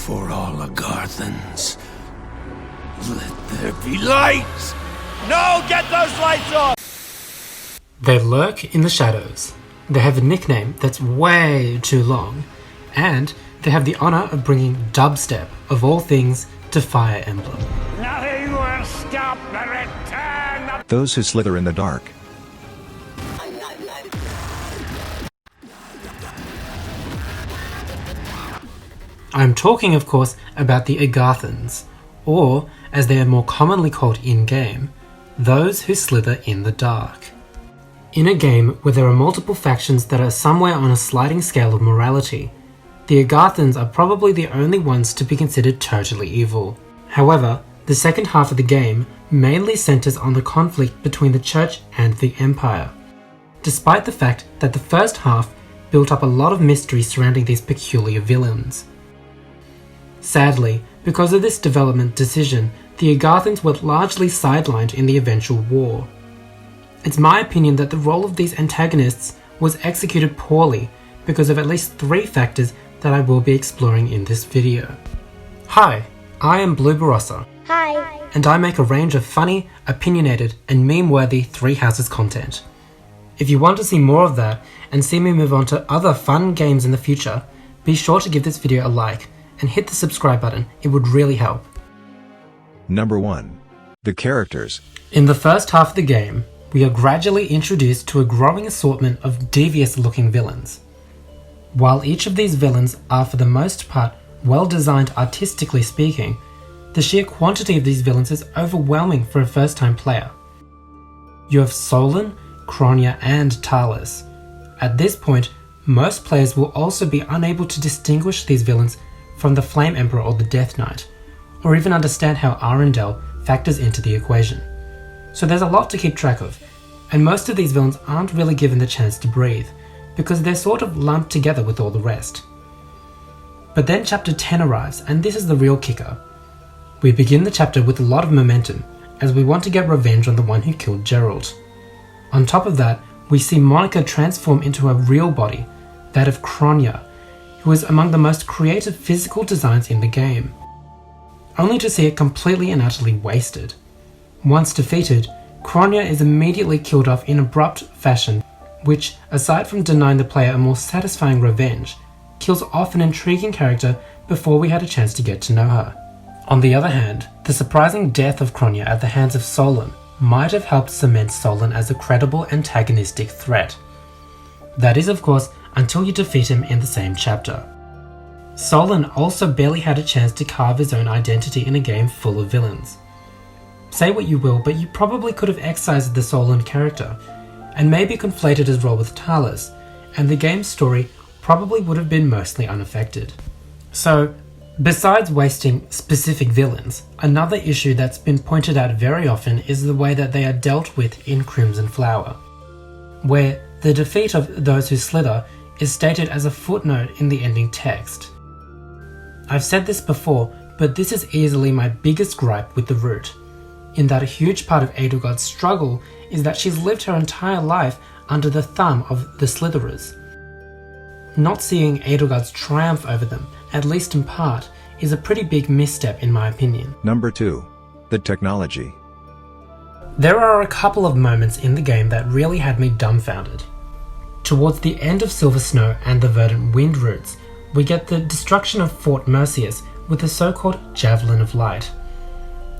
For all Agarthans, let there be light! No, get those lights off! They lurk in the shadows. They have a nickname that's way too long, and they have the honour of bringing dubstep, of all things, to Fire Emblem. Nothing will stop the return of... Those who slither in the dark. I'm talking, of course, about the Agarthans, or, as they are more commonly called in-game, those who slither in the dark. In a game where there are multiple factions that are somewhere on a sliding scale of morality, the Agarthans are probably the only ones to be considered totally evil. However, the second half of the game mainly centres on the conflict between the Church and the Empire, despite the fact that the first half built up a lot of mystery surrounding these peculiar villains. Sadly, because of this development decision, the Agarthans were largely sidelined in the eventual war. It's my opinion that the role of these antagonists was executed poorly because of at least 3 factors that I will be exploring in this video. Hi, I am Blue Barossa. Hi. And I make a range of funny, opinionated, and meme-worthy Three Houses content. If you want to see more of that and see me move on to other fun games in the future, be sure to give this video a like and hit the subscribe button, it would really help. Number 1. The characters. In the first half of the game, we are gradually introduced to a growing assortment of devious-looking villains. While each of these villains are for the most part well designed artistically speaking, the sheer quantity of these villains is overwhelming for a first-time player. You have Solon, Kronia, and Talis. At this point, most players will also be unable to distinguish these villains from the Flame Emperor or the Death Knight, or even understand how Arundel factors into the equation. So there's a lot to keep track of, and most of these villains aren't really given the chance to breathe, because they're sort of lumped together with all the rest. But then chapter 10 arrives, and this is the real kicker. We begin the chapter with a lot of momentum, as we want to get revenge on the one who killed Geralt. On top of that, we see Monica transform into a real body, that of Kronia, who is among the most creative physical designs in the game, only to see it completely and utterly wasted. Once defeated, Kronia is immediately killed off in abrupt fashion, which, aside from denying the player a more satisfying revenge, kills off an intriguing character before we had a chance to get to know her. On the other hand, the surprising death of Kronia at the hands of Solon might have helped cement Solon as a credible antagonistic threat. That is, of course, until you defeat him in the same chapter. Solon also barely had a chance to carve his own identity in a game full of villains. Say what you will, but you probably could have excised the Solon character, and maybe conflated his role with Talis, and the game's story probably would have been mostly unaffected. So, besides wasting specific villains, another issue that's been pointed out very often is the way that they are dealt with in Crimson Flower, where the defeat of those who slither is stated as a footnote in the ending text. I've said this before, but this is easily my biggest gripe with the route, in that a huge part of Edelgard's struggle is that she's lived her entire life under the thumb of the Slitherers. Not seeing Edelgard's triumph over them, at least in part, is a pretty big misstep in my opinion. Number 2. The technology. There are a couple of moments in the game that really had me dumbfounded. Towards the end of Silver Snow and the Verdant Wind routes, we get the destruction of Fort Merceus with the so-called Javelin of Light.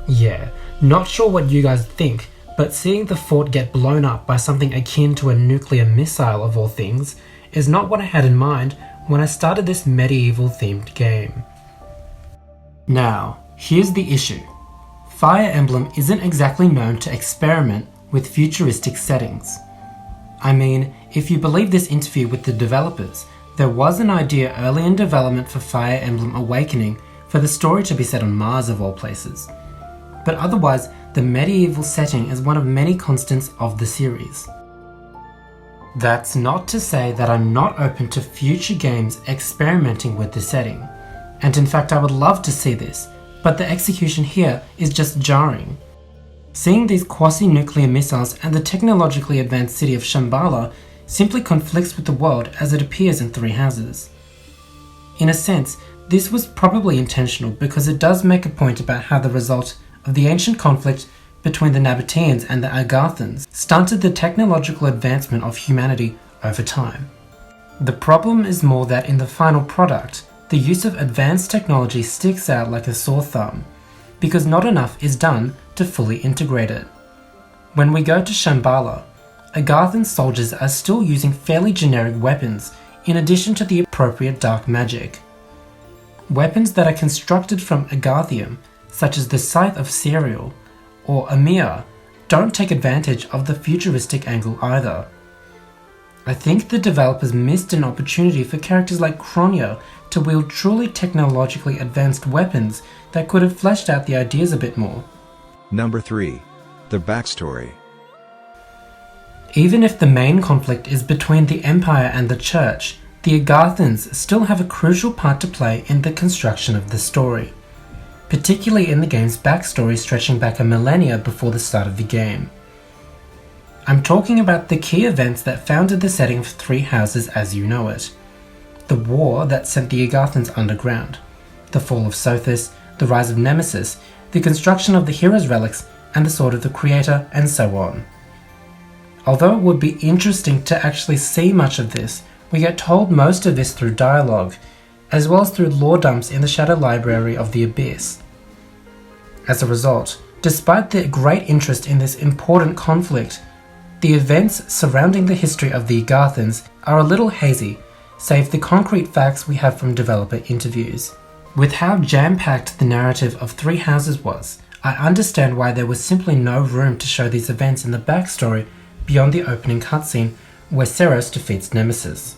Yeah, not sure what you guys think, but seeing the fort get blown up by something akin to a nuclear missile of all things is not what I had in mind when I started this medieval-themed game. Now, here's the issue. Fire Emblem isn't exactly known to experiment with futuristic settings. I mean, if you believe this interview with the developers, there was an idea early in development for Fire Emblem Awakening for the story to be set on Mars of all places. But otherwise, the medieval setting is one of many constants of the series. That's not to say that I'm not open to future games experimenting with the setting, and in fact I would love to see this, but the execution here is just jarring. Seeing these quasi-nuclear missiles and the technologically advanced city of Shambhala simply conflicts with the world as it appears in Three Houses. In a sense, This was probably intentional because it does make a point about how the result of the ancient conflict between the Nabateans and the Agarthans stunted the technological advancement of humanity over time. The problem is more that in the final product, the use of advanced technology sticks out like a sore thumb, because not enough is done to fully integrate it. When we go to Shambhala, Agarthan soldiers are still using fairly generic weapons in addition to the appropriate dark magic. Weapons that are constructed from Agarthium, such as the Scythe of Serial or Amir, don't take advantage of the futuristic angle either. I think the developers missed an opportunity for characters like Kronya to wield truly technologically advanced weapons that could have fleshed out the ideas a bit more. Number 3. The backstory. Even if the main conflict is between the Empire and the Church, the Agarthans still have a crucial part to play in the construction of the story, particularly in the game's backstory stretching back a millennia before the start of the game. I'm talking about the key events that founded the setting of Three Houses as you know it. The war that sent the Agarthans underground, the fall of Sothis, the rise of Nemesis, the construction of the Hero's Relics and the Sword of the Creator, and so on. Although it would be interesting to actually see much of this, we get told most of this through dialogue, as well as through lore dumps in the Shadow Library of the Abyss. As a result, despite the great interest in this important conflict, the events surrounding the history of the Agarthans are a little hazy, save the concrete facts we have from developer interviews. With how jam-packed the narrative of Three Houses was, I understand why there was simply no room to show these events in the backstory beyond the opening cutscene where Seros defeats Nemesis.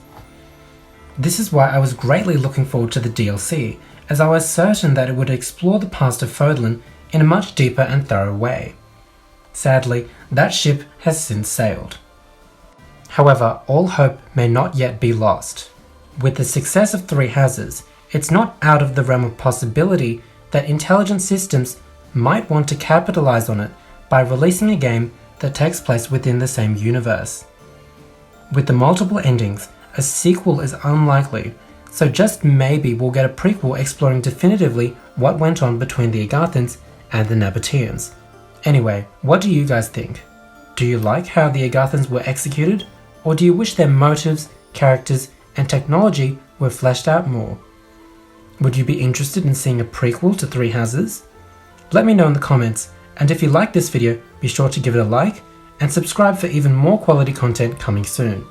This is why I was greatly looking forward to the DLC, as I was certain that it would explore the past of Fodlan in a much deeper and thorough way. Sadly, that ship has since sailed. However, all hope may not yet be lost. With the success of Three Houses, it's not out of the realm of possibility that Intelligent Systems might want to capitalize on it by releasing a game that takes place within the same universe. With the multiple endings, a sequel is unlikely, so just maybe we'll get a prequel exploring definitively what went on between the Agarthans and the Nabateans. Anyway, what do you guys think? Do you like how the Agarthans were executed, or do you wish their motives, characters, and technology were fleshed out more? Would you be interested in seeing a prequel to Three Houses? Let me know in the comments, and if you like this video, be sure to give it a like, and subscribe for even more quality content coming soon.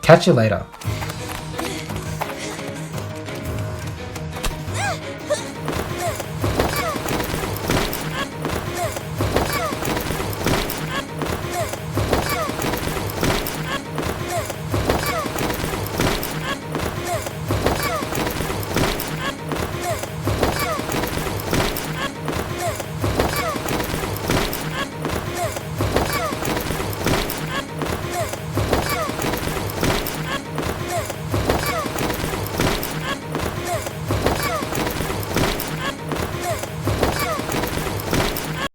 Catch you later.